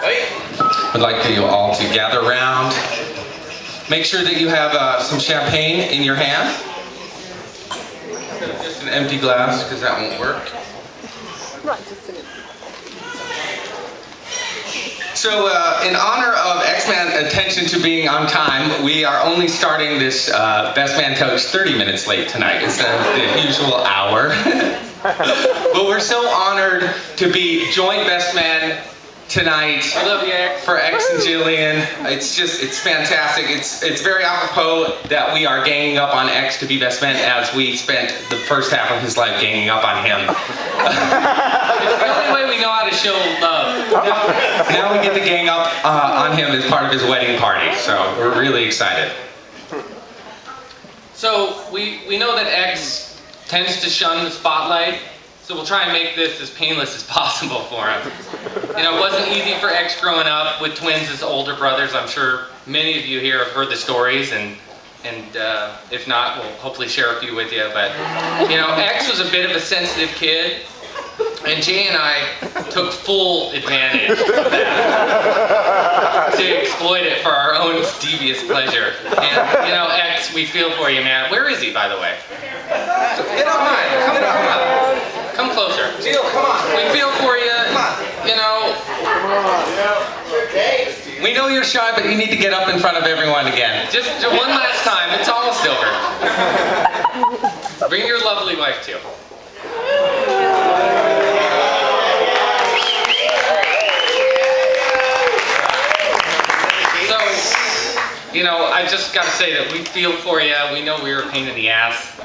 I'd like for you all to gather around. Make sure that you have some champagne in your hand. Just an empty glass, because that won't work. So, in honor of X-Man attention to being on time, we are only starting this Best Man Coach 30 minutes late tonight instead of the usual hour. But we're so honored to be joint Best Man tonight. I love you, X. For X and Jillian. It's fantastic. It's very apropos that we are ganging up on X to be best man, as we spent the first half of his life ganging up on him. It's the only way we know how to show love. Now we get to gang up on him as part of his wedding party, so we're really excited. So we know that X tends to shun the spotlight, so we'll try and make this as painless as possible for him. You know, it wasn't easy for X growing up with twins as older brothers. I'm sure many of you here have heard the stories, and if not, we'll hopefully share a few with you. But, you know, X was a bit of a sensitive kid, and Jay and I took full advantage of that to exploit it for our own devious pleasure. And, you know, X, we feel for you, man. Where is he, by the way? Get on mine. Come on. Come closer. Jill, come on. We feel for you. Come on. You know, we know you're shy, but you need to get up in front of everyone again. Just one last time. It's almost over. Bring your lovely wife, too. So, you know, I just got to say that we feel for you. We know we were a pain in the ass,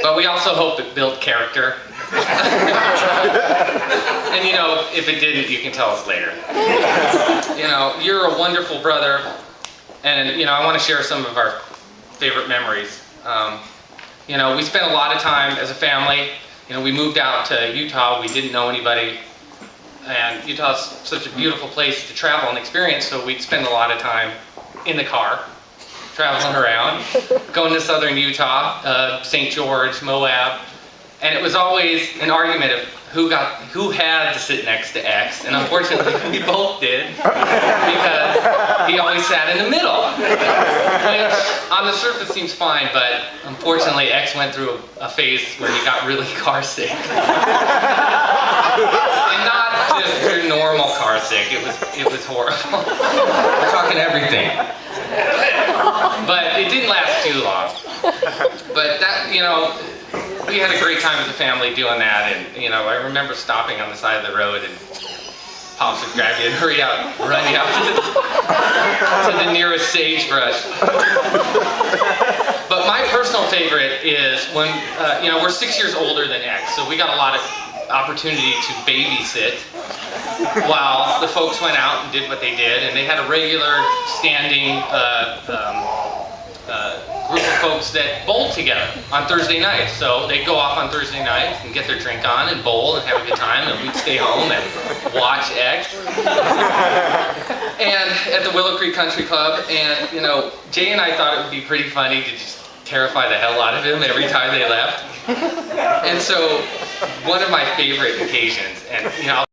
but we also hope it built character. And you know, if it didn't, you can tell us later. You know, you're a wonderful brother, and you know, I want to share some of our favorite memories. You know, we spent a lot of time as a family. You know, we moved out to Utah. We didn't know anybody, and Utah's such a beautiful place to travel and experience. So we'd spend a lot of time in the car, traveling around, going to southern Utah, St. George, Moab. And it was always an argument of who had to sit next to X, and unfortunately we both did, because he always sat in the middle, which on the surface seems fine, but unfortunately X went through a phase where he got really car sick. And not just your normal car sick, it was horrible. We're talking everything. But it didn't last too long. But that, you know, we had a great time as a family doing that, and you know, I remember stopping on the side of the road and Pops would grab you and hurry out, run you out to the nearest sagebrush. But my personal favorite is when, you know, we're 6 years older than X, so we got a lot of opportunity to babysit while the folks went out and did what they did, and they had a regular standing group of folks that bowled together on Thursday nights. So they'd go off on Thursday nights and get their drink on and bowl and have a good time, and we'd stay home and watch X. And at the Willow Creek Country Club, and you know, Jay and I thought it would be pretty funny to just terrify the hell out of him every time they left. And so one of my favorite occasions, and you know,